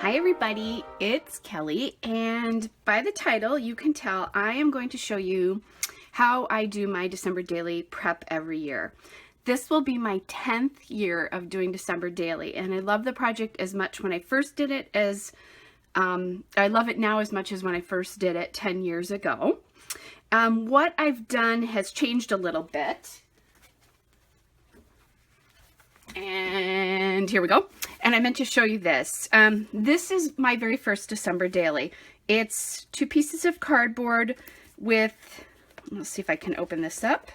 Hi everybody, it's Kelly, and by the title you can tell I am going to show you how I do my December daily prep every year. This will be my 10th year of doing December daily, and I love the project as much when I first did it as I love it now as much as when I first did it 10 years ago. What I've done has changed a little bit. And here we go. And I meant to show you this. This is my very first December daily. It's 2 pieces of cardboard with, let's see if I can open this up.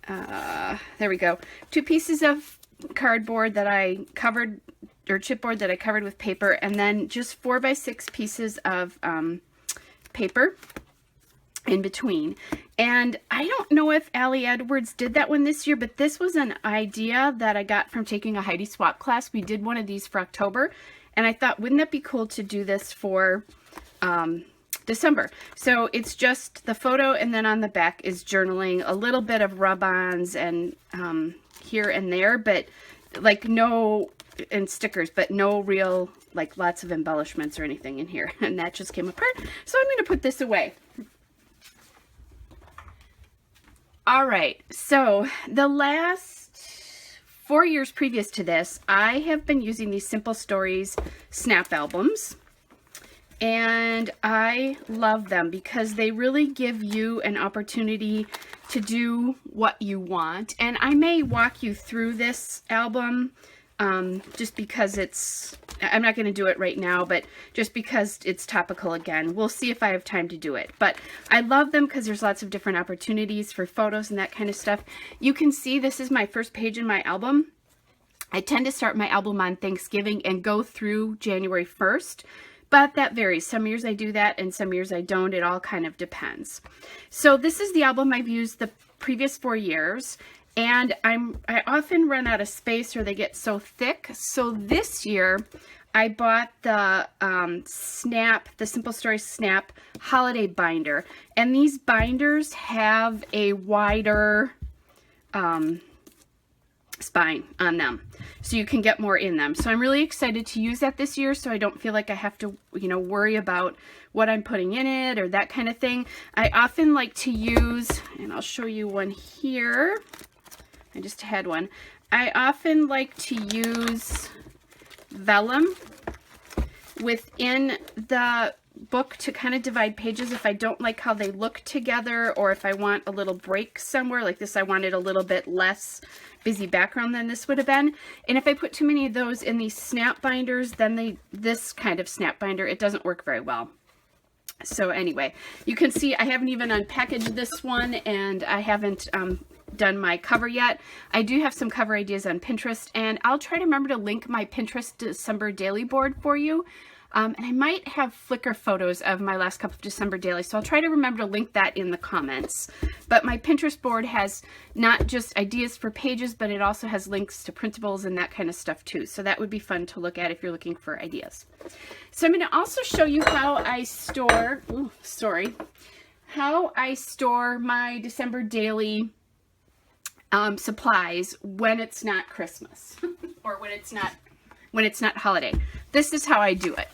There we go. 2 pieces of cardboard that I covered, or chipboard that I covered with paper, and then just 4 by 6 pieces of paper in between. And I don't know if Allie Edwards did that one this year, but this was an idea that I got from taking a Heidi Swap class. We did one of these for October, and I thought, wouldn't that be cool to do this for December? So it's just the photo, and then on the back is journaling, a little bit of rub-ons and here and there, but like no, and stickers, but no real, like lots of embellishments or anything in here. And that just came apart. So I'm going to put this away. All right, so the last 4 years previous to this, I have been using these Simple Stories snap albums, and I love them because they really give you an opportunity to do what you want. And I may walk you through this album just because I'm not going to do it right now, but just because it's topical again. We'll see if I have time to do it. But I love them because there's lots of different opportunities for photos and that kind of stuff. You can see this is my first page in my album. I tend to start my album on Thanksgiving and go through January 1st, but that varies. Some years I do that and some years I don't. It all kind of depends. So this is the album I've used the previous 4 years. And I often run out of space or they get so thick. So this year I bought the the Simple Stories Snap Holiday Binder. And these binders have a wider spine on them, so you can get more in them. So I'm really excited to use that this year, so I don't feel like I have to, worry about what I'm putting in it or that kind of thing. I often like to use, and I'll show you one here. I just had one. I often like to use vellum within the book to kind of divide pages if I don't like how they look together, or if I want a little break somewhere like this. I wanted a little bit less busy background than this would have been. And if I put too many of those in these snap binders, then this kind of snap binder, it doesn't work very well. So anyway, you can see I haven't even unpackaged this one, and I haven't done my cover yet. I do have some cover ideas on Pinterest, and I'll try to remember to link my Pinterest December daily board for you. And I might have Flickr photos of my last couple of December dailies, so I'll try to remember to link that in the comments. But my Pinterest board has not just ideas for pages, but it also has links to printables and that kind of stuff too. So that would be fun to look at if you're looking for ideas. So I'm going to also show you how I store, how I store my December daily supplies when it's not Christmas or when it's not holiday. This is how I do it.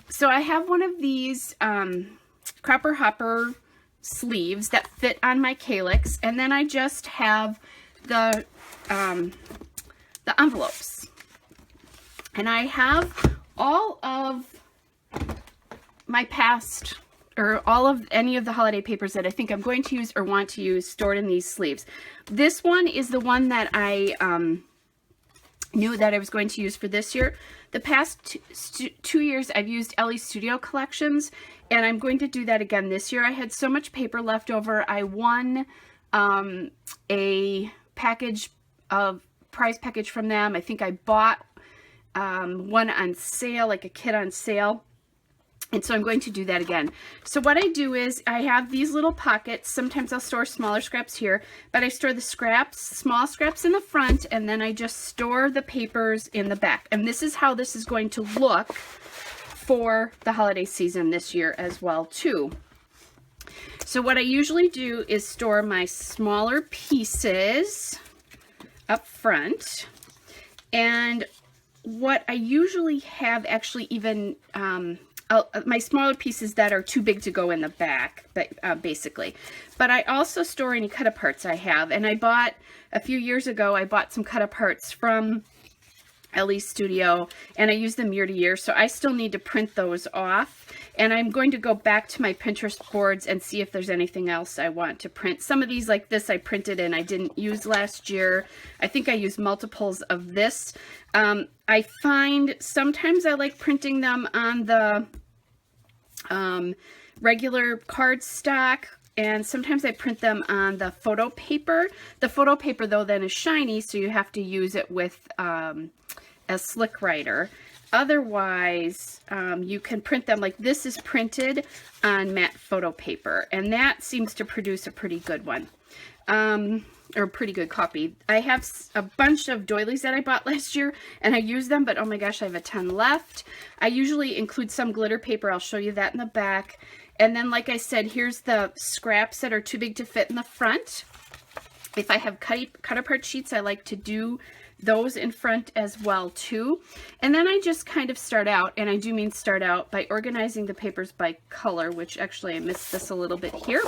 So I have one of these Cropper Hopper sleeves that fit on my calyx, and then I just have the envelopes. And I have all of my past, or all of any of the holiday papers that I think I'm going to use or want to use, stored in these sleeves. This one is the one that I knew that I was going to use for this year. The past 2 years I've used Ellie's Studio Collections, and I'm going to do that again this year. I had so much paper left over. I won a prize package from them. I think I bought one on sale, like a kit on sale. And so I'm going to do that again. So what I do is I have these little pockets. Sometimes I'll store smaller scraps here, but I store the small scraps in the front, and then I just store the papers in the back. And this is how this is going to look for the holiday season this year as well too. So what I usually do is store my smaller pieces up front, and what I usually have actually even my smaller pieces that are too big to go in the back, but basically. But I also store any cut-aparts I have, and I bought, a few years ago, I bought some cut-aparts from Ellie's Studio, and I use them year to year, so I still need to print those off. And I'm going to go back to my Pinterest boards and see if there's anything else I want to print. Some of these, like this, I printed and I didn't use last year. I think I used multiples of this. I find sometimes I like printing them on the regular cardstock, and sometimes I print them on the photo paper. The photo paper, though, then is shiny, so you have to use it with a slick writer. Otherwise, you can print them like this is printed on matte photo paper, and that seems to produce a pretty good one, or a pretty good copy. I have a bunch of doilies that I bought last year, and I use them, but oh my gosh, I have a ton left. I usually include some glitter paper. I'll show you that in the back. And then, like I said, here's the scraps that are too big to fit in the front. If I have cut-apart sheets, I like to do those in front as well too. And then I just kind of start out, and I do mean start out, by organizing the papers by color, which actually I missed this a little bit here,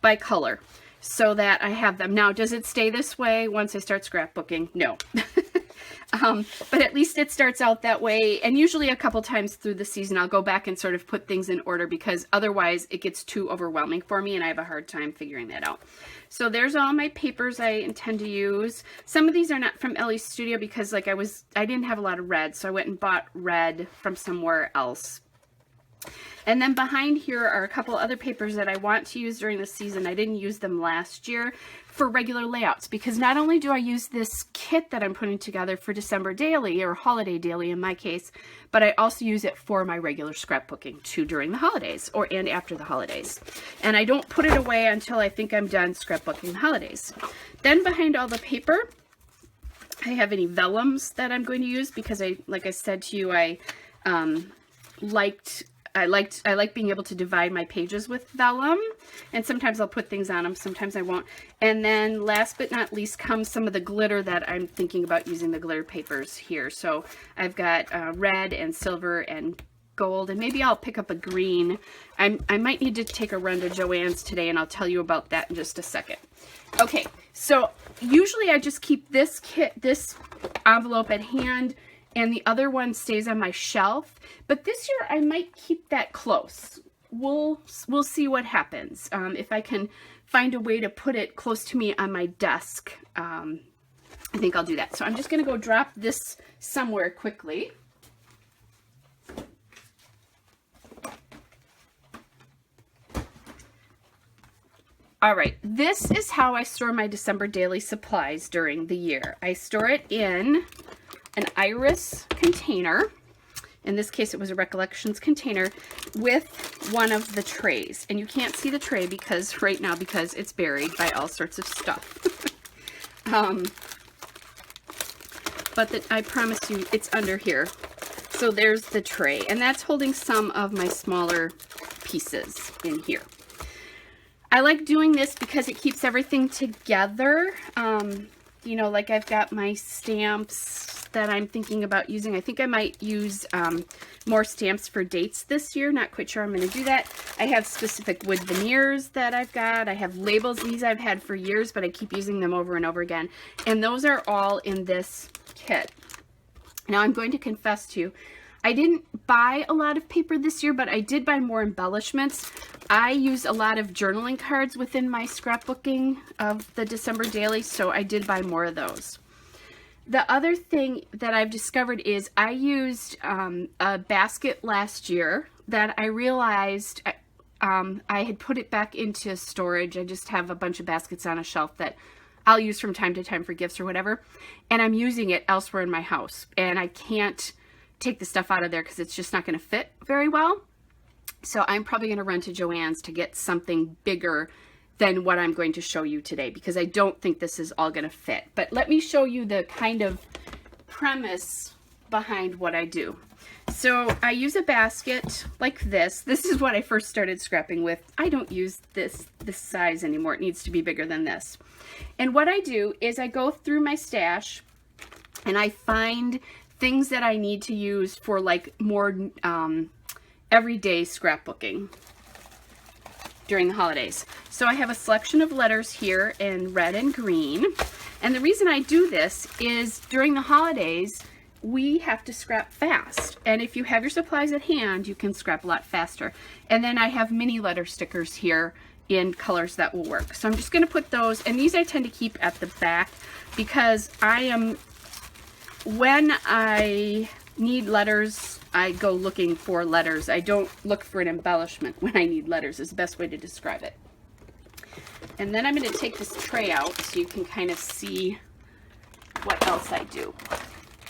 by color, so that I have them. Now, does it stay this way once I start scrapbooking? No. But at least it starts out that way, and usually a couple times through the season I'll go back and sort of put things in order, because otherwise it gets too overwhelming for me and I have a hard time figuring that out. So there's all my papers I intend to use. Some of these are not from Ellie's Studio because like I didn't have a lot of red, so I went and bought red from somewhere else. And then behind here are a couple other papers that I want to use during the season. I didn't use them last year for regular layouts, because not only do I use this kit that I'm putting together for December daily, or holiday daily in my case, but I also use it for my regular scrapbooking too during the holidays and after the holidays. And I don't put it away until I think I'm done scrapbooking the holidays. Then behind all the paper, I have any vellums that I'm going to use, because like I said to you, I like being able to divide my pages with vellum, and sometimes I'll put things on them, sometimes I won't. And then last but not least comes some of the glitter that I'm thinking about using, the glitter papers here. So I've got red and silver and gold, and maybe I'll pick up a green. I might need to take a run to Joann's today, and I'll tell you about that in just a second. Okay, so usually I just keep this envelope at hand, and the other one stays on my shelf. But this year I might keep that close. We'll see what happens. If I can find a way to put it close to me on my desk, I think I'll do that. So I'm just going to go drop this somewhere quickly. All right, this is how I store my December daily supplies during the year. I store it in an iris container. In this case, it was a Recollections container with one of the trays. And you can't see the tray right now because it's buried by all sorts of stuff. But I promise you, it's under here. So there's the tray, and that's holding some of my smaller pieces in here. I like doing this because it keeps everything together. You know, like I've got my stamps that I'm thinking about using. I think I might use more stamps for dates this year. Not quite sure I'm going to do that. I have specific wood veneers that I've got. I have labels. These I've had for years, but I keep using them over and over again. And those are all in this kit. Now I'm going to confess to you, I didn't buy a lot of paper this year, but I did buy more embellishments. I use a lot of journaling cards within my scrapbooking of the December daily, so I did buy more of those. The other thing that I've discovered is I used a basket last year that I realized I had put it back into storage. I just have a bunch of baskets on a shelf that I'll use from time to time for gifts or whatever, and I'm using it elsewhere in my house, and I can't take the stuff out of there because it's just not going to fit very well. So I'm probably going to run to Joann's to get something bigger than what I'm going to show you today, because I don't think this is all going to fit. But let me show you the kind of premise behind what I do. So I use a basket like this. This is what I first started scrapping with. I don't use this size anymore. It needs to be bigger than this. And what I do is I go through my stash and I find things that I need to use for like more everyday scrapbooking during the holidays. So I have a selection of letters here in red and green. And the reason I do this is during the holidays, we have to scrap fast. And if you have your supplies at hand, you can scrap a lot faster. And then I have mini letter stickers here in colors that will work. So I'm just gonna put those, and these I tend to keep at the back because when I need letters, I go looking for letters. I don't look for an embellishment when I need letters, is the best way to describe it. And then I'm going to take this tray out so you can kind of see what else I do.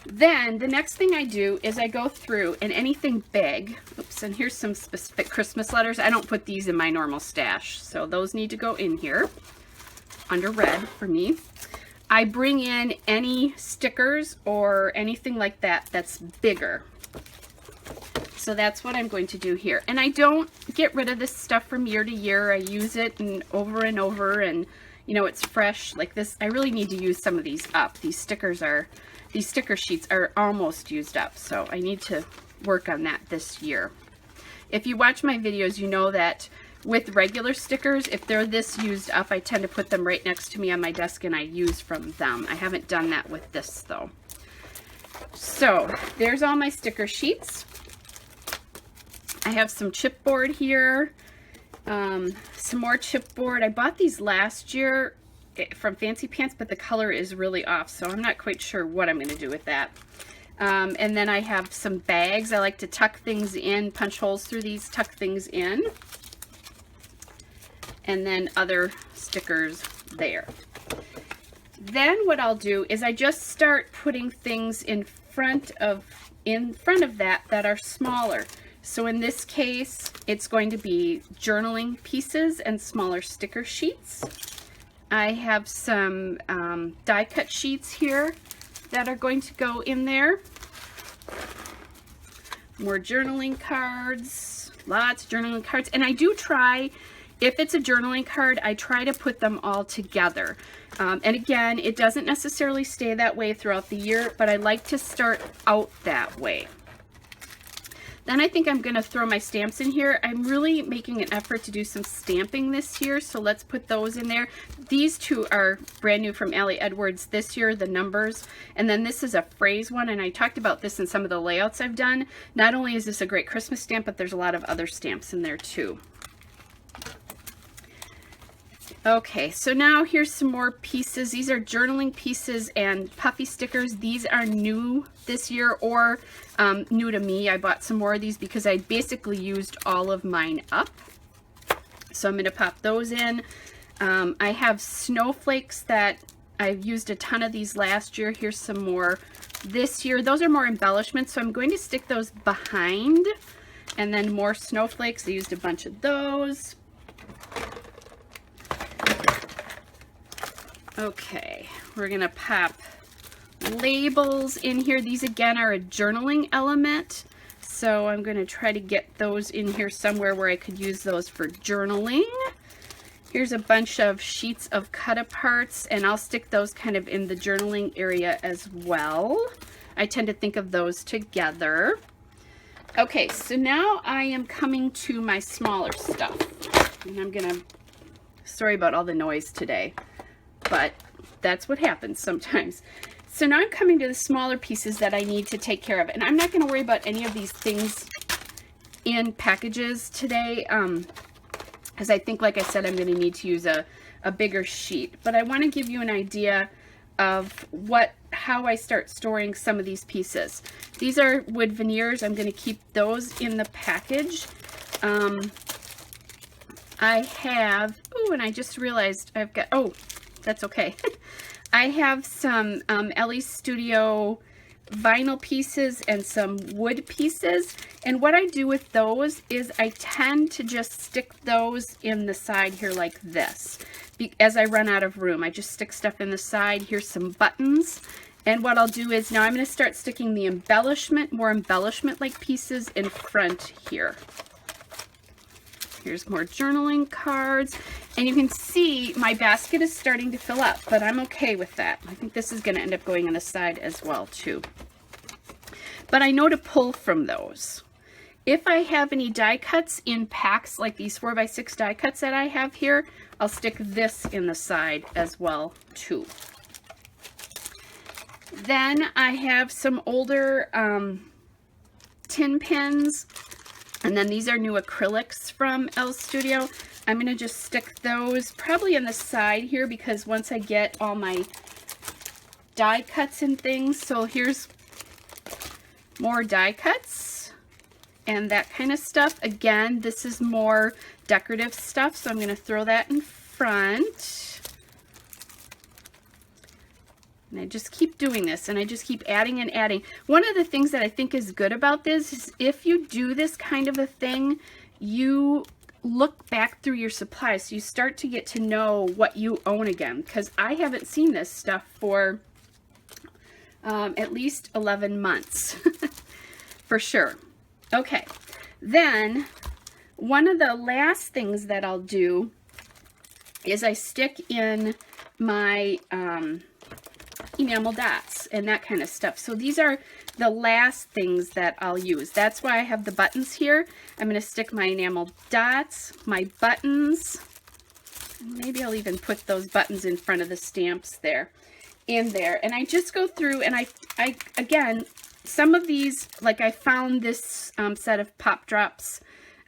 Then the next thing I do is I go through, and anything big, oops, and here's some specific Christmas letters. I don't put these in my normal stash, so those need to go in here under red for me. I bring in any stickers or anything like that that's bigger. So that's what I'm going to do here. And I don't get rid of this stuff from year to year. I use it and over, and you know, it's fresh like this. I really need to use some of these up. These sticker sheets are almost used up, so I need to work on that this year. If you watch my videos, you know that with regular stickers, if they're this used up, I tend to put them right next to me on my desk and I use from them. I haven't done that with this though. So there's all my sticker sheets. I have some chipboard here, some more chipboard. I bought these last year from Fancy Pants, but the color is really off, so I'm not quite sure what I'm going to do with that. And then I have some bags. I like to tuck things in, punch holes through these, tuck things in. And then other stickers there. Then what I'll do is I just start putting things in front of that are smaller. So in this case, it's going to be journaling pieces and smaller sticker sheets. I have some die cut sheets here that are going to go in there. More journaling cards, lots of journaling cards. And I do try, if it's a journaling card, I try to put them all together. And again, it doesn't necessarily stay that way throughout the year, but I like to start out that way. Then I think I'm going to throw my stamps in here. I'm really making an effort to do some stamping this year, so let's put those in there. These two are brand new from Allie Edwards this year, the numbers. And then this is a phrase one, and I talked about this in some of the layouts I've done. Not only is this a great Christmas stamp, but there's a lot of other stamps in there too. Okay, so now here's some more pieces. These are journaling pieces and puffy stickers. These are new this year, or new to me. I bought some more of these because I basically used all of mine up. So I'm going to pop those in. I have snowflakes that I've used a ton of these last year. Here's some more this year. Those are more embellishments, so I'm going to stick those behind. And then more snowflakes. I used a bunch of those. Okay, we're gonna pop labels in here. These again are a journaling element, so I'm gonna try to get those in here somewhere where I could use those for journaling. Here's a bunch of sheets of cut aparts, and I'll stick those kind of in the journaling area as well. I tend to think of those together. Okay, so now I am coming to my smaller stuff, and I'm gonna, sorry about all the noise today, but that's what happens sometimes. So now I'm coming to the smaller pieces that I need to take care of. And I'm not going to worry about any of these things in packages today, as I think, like I said, I'm going to need to use a bigger sheet. But I want to give you an idea of how I start storing some of these pieces. These are wood veneers. I'm going to keep those in the package. I have, oh, and I just realized I've got, oh, that's okay. I have some Ellie's Studio vinyl pieces and some wood pieces. And what I do with those is I tend to just stick those in the side here like this. As I run out of room, I just stick stuff in the side. Here's some buttons. And what I'll do is now I'm going to start sticking the more embellishment-like pieces in front here. Here's more journaling cards. And you can see my basket is starting to fill up, but I'm okay with that. I think this is going to end up going on the side as well, too. But I know to pull from those. If I have any die cuts in packs, like these 4x6 die cuts that I have here, I'll stick this in the side as well, too. Then I have some older tin pins. And then these are new acrylics from Elle Studio. I'm going to just stick those probably on the side here because once I get all my die cuts and things. So here's more die cuts and that kind of stuff. Again, this is more decorative stuff, so I'm going to throw that in front. And I just keep doing this, and I just keep adding and adding. One of the things that I think is good about this is if you do this kind of a thing, you look back through your supplies. So you start to get to know what you own again, because I haven't seen this stuff for at least 11 months, for sure. Okay, then one of the last things that I'll do is I stick in my enamel dots and that kind of stuff. So these are the last things that I'll use. That's why I have the buttons here. I'm going to stick my enamel dots, my buttons. Maybe I'll even put those buttons in front of the stamps there, in there. And I just go through and I again, some of these, like I found this set of pop drops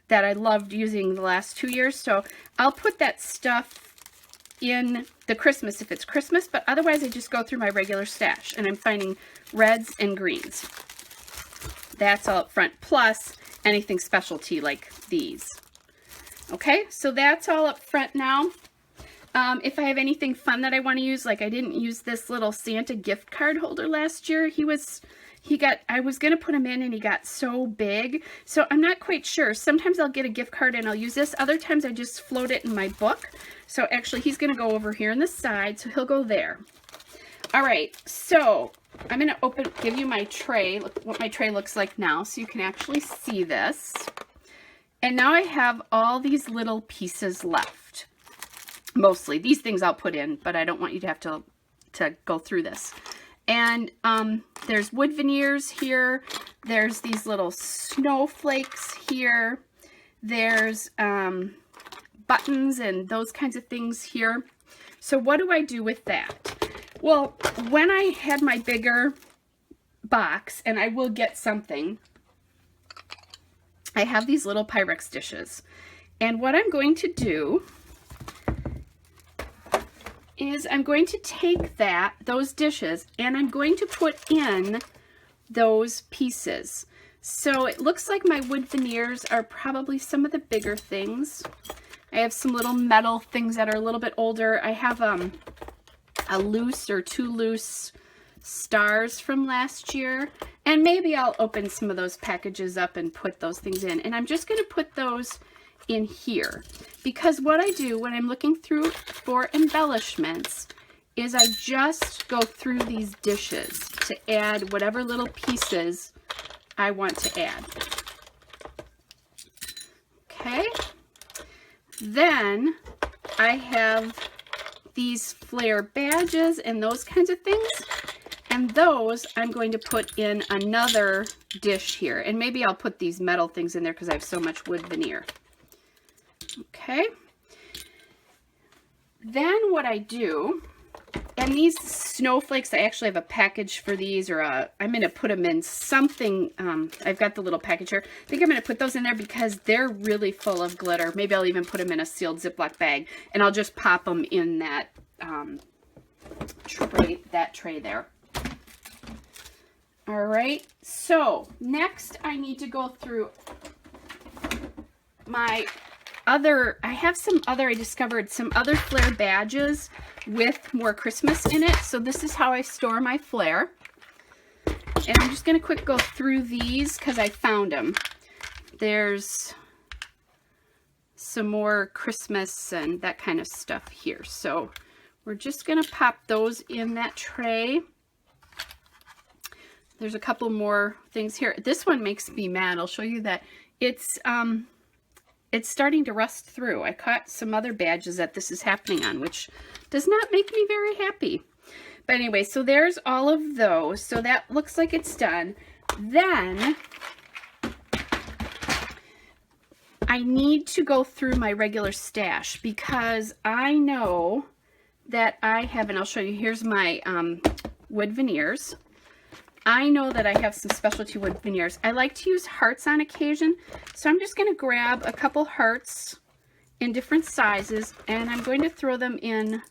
that I loved using the last 2 years. So I'll put that stuff in the Christmas if it's Christmas, but otherwise I just go through my regular stash and I'm finding reds and greens. That's all up front, plus anything specialty like these. Okay, so that's all up front now. If I have anything fun that I want to use, like I didn't use this little Santa gift card holder last year. I was going to put him in and he got so big. So I'm not quite sure. Sometimes I'll get a gift card and I'll use this. Other times I just float it in my book. So actually he's going to go over here on the side. So he'll go there. All right. So I'm going to give you my tray. Look what my tray looks like now. So you can actually see this. And now I have all these little pieces left. Mostly. These things I'll put in, but I don't want you to have to go through this. And there's wood veneers here. There's these little snowflakes here. There's buttons and those kinds of things here. So what do I do with that? Well, when I had my bigger box, and I will get something, I have these little Pyrex dishes. And what I'm going to do is I'm going to take those dishes, and I'm going to put in those pieces. So it looks like my wood veneers are probably some of the bigger things. I have some little metal things that are a little bit older. I have a loose or 2 loose stars from last year, and maybe I'll open some of those packages up and put those things in. And I'm just going to put those in here, because what I do when I'm looking through for embellishments is I just go through these dishes to add whatever little pieces I want to add. Okay, then I have these flare badges and those kinds of things, and those I'm going to put in another dish here, and maybe I'll put these metal things in there because I have so much wood veneer. Okay, then what I do, and these snowflakes, I actually have a package for these, or I'm going to put them in something. I've got the little package here. I think I'm going to put those in there because they're really full of glitter. Maybe I'll even put them in a sealed Ziploc bag, and I'll just pop them in that tray there. All right, so next I need to go through my I discovered some other flare badges with more Christmas in it. So this is how I store my flare. And I'm just going to quick go through these because I found them. There's some more Christmas and that kind of stuff here. So we're just going to pop those in that tray. There's a couple more things here. This one makes me mad. I'll show you that. it's starting to rust through. I caught some other badges that this is happening on, which does not make me very happy. But anyway, so there's all of those. So that looks like it's done. Then I need to go through my regular stash because I know that I have, and I'll show you, here's my wood veneers. I know that I have some specialty wood veneers. I like to use hearts on occasion, so I'm just going to grab a couple hearts in different sizes, and I'm going to throw them in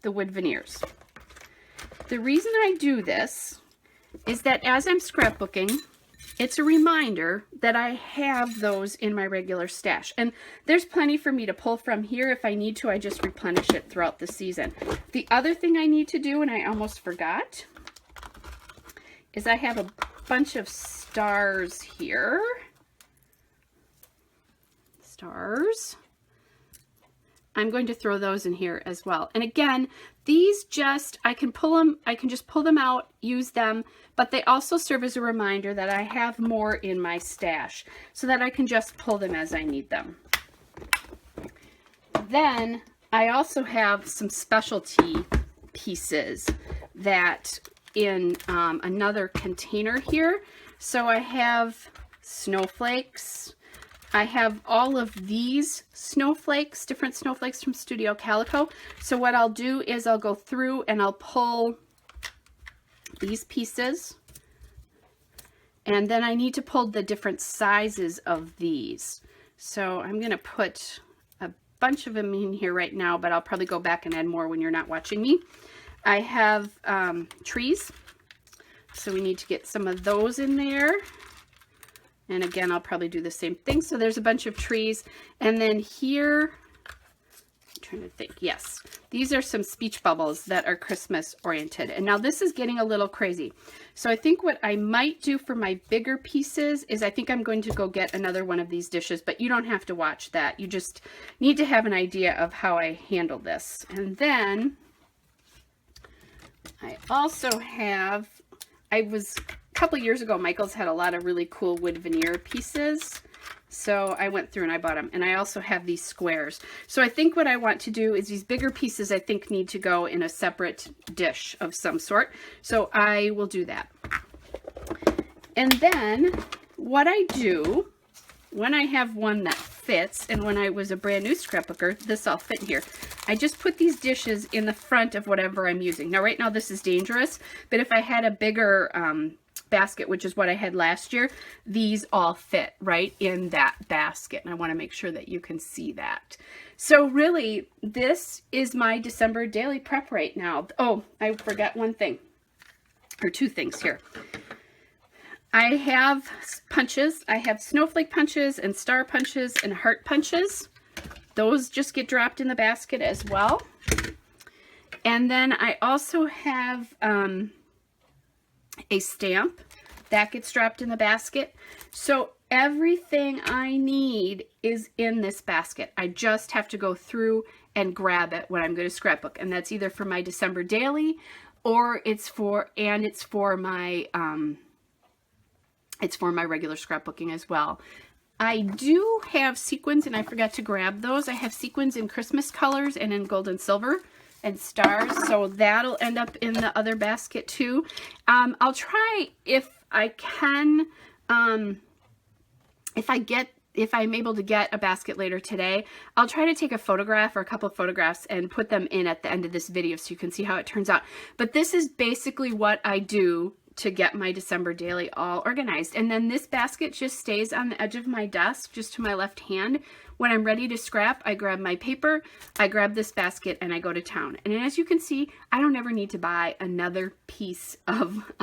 the wood veneers. The reason I do this is that as I'm scrapbooking, it's a reminder that I have those in my regular stash. And there's plenty for me to pull from here. If I need to, I just replenish it throughout the season. The other thing I need to do, and I almost forgot, is I have a bunch of stars here. Stars. I'm going to throw those in here as well. And again, these just, I can just pull them out, use them, but they also serve as a reminder that I have more in my stash so that I can just pull them as I need them. Then I also have some specialty pieces that in another container here. So I have snowflakes. I have all of these snowflakes, different snowflakes from Studio Calico. So what I'll do is I'll go through and I'll pull these pieces. And then I need to pull the different sizes of these. So I'm going to put a bunch of them in here right now, but I'll probably go back and add more when you're not watching me. I have trees. So we need to get some of those in there. And again, I'll probably do the same thing. So there's a bunch of trees. And then here, I'm trying to think. Yes, these are some speech bubbles that are Christmas oriented. And now this is getting a little crazy. So I think what I might do for my bigger pieces is I think I'm going to go get another one of these dishes, but you don't have to watch that. You just need to have an idea of how I handle this. And then I also have, a couple years ago, Michael's had a lot of really cool wood veneer pieces. So I went through and I bought them. And I also have these squares. So I think what I want to do is these bigger pieces I think need to go in a separate dish of some sort. So I will do that. And then what I do when I have one that fits, and when I was a brand new scrapbooker, this all fit here. I just put these dishes in the front of whatever I'm using. Now right now this is dangerous, but if I had a bigger basket, which is what I had last year, these all fit right in that basket. And I want to make sure that you can see that. So really, this is my December daily prep right now. Oh, I forgot one thing, or two things here. I have punches. I have snowflake punches and star punches and heart punches. Those just get dropped in the basket as well. And then I also have a stamp that gets dropped in the basket. So everything I need is in this basket. I just have to go through and grab it when I'm going to scrapbook. And that's either for my December daily or it's for my regular scrapbooking as well. I do have sequins, and I forgot to grab those. I have sequins in Christmas colors and in gold and silver and stars, so that'll end up in the other basket too. I'll try, if I can, if I'm able to get a basket later today, I'll try to take a photograph or a couple of photographs and put them in at the end of this video so you can see how it turns out. But this is basically what I do to get my December daily all organized. And then this basket just stays on the edge of my desk, just to my left hand. When I'm ready to scrap, I grab my paper, I grab this basket, and I go to town. And as you can see, I don't ever need to buy another piece of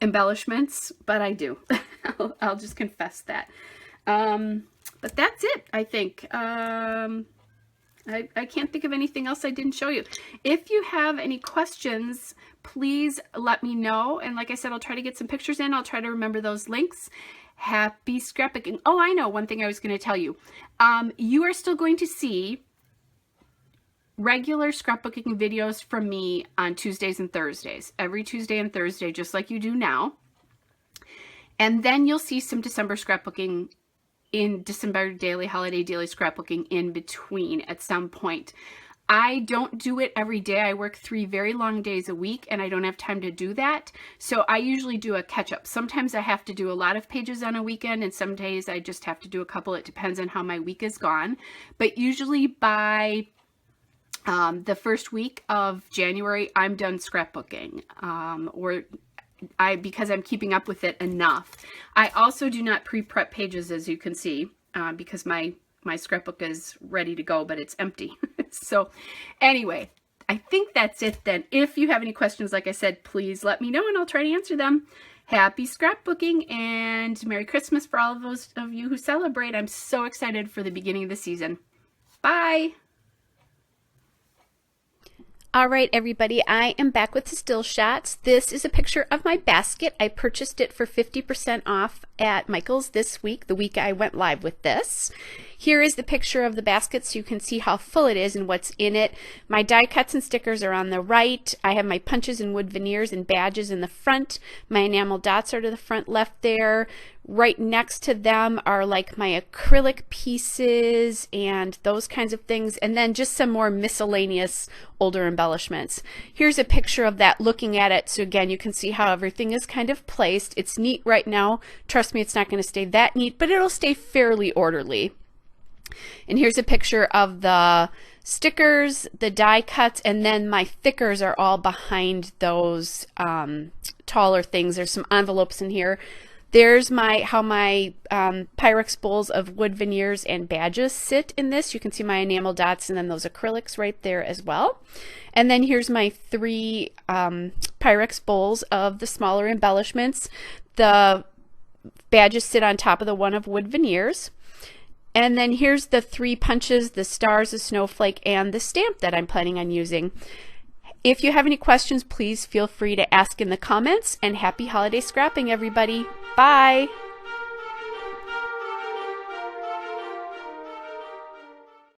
embellishments, but I do. I'll just confess that. But that's it, I think. I can't think of anything else I didn't show you. If you have any questions, please let me know. And like I said, I'll try to get some pictures in. I'll try to remember those links. Happy scrapbooking. Oh, I know one thing I was going to tell you. You are still going to see regular scrapbooking videos from me on Tuesdays and Thursdays. Every Tuesday and Thursday, just like you do now. And then you'll see some December scrapbooking in December daily, holiday daily scrapbooking in between at some point. I don't do it every day. I work 3 very long days a week and I don't have time to do that. So I usually do a catch up. Sometimes I have to do a lot of pages on a weekend and some days I just have to do a couple. It depends on how my week is gone. But usually by the first week of January, I'm done scrapbooking, because I'm keeping up with it enough. I also do not pre-prep pages, as you can see, because my scrapbook is ready to go, but it's empty. So anyway, I think that's it then. If you have any questions, like I said, please let me know and I'll try to answer them. Happy scrapbooking and Merry Christmas for all of those of you who celebrate. I'm so excited for the beginning of the season. Bye. All right, everybody, I am back with the still shots. This is a picture of my basket. I purchased it for 50% off at Michael's this week, the week I went live with this. Here is the picture of the basket so you can see how full it is and what's in it. My die cuts and stickers are on the right. I have my punches and wood veneers and badges in the front. My enamel dots are to the front left there. Right next to them are like my acrylic pieces and those kinds of things, and then just some more miscellaneous older embellishments. Here's a picture of that looking at it, so again you can see how everything is kind of placed. It's neat right now. Trust me, it's not going to stay that neat, but it'll stay fairly orderly. And here's a picture of the stickers, the die cuts, and then my thickers are all behind those taller things. There's some envelopes in here. There's how my Pyrex bowls of wood veneers and badges sit in this. You can see my enamel dots and then those acrylics right there as well. And then here's my 3 Pyrex bowls of the smaller embellishments. The badges sit on top of the one of wood veneers. And then here's the 3 punches, the stars, the snowflake, and the stamp that I'm planning on using. If you have any questions, please feel free to ask in the comments, and happy holiday scrapping, everybody. Bye!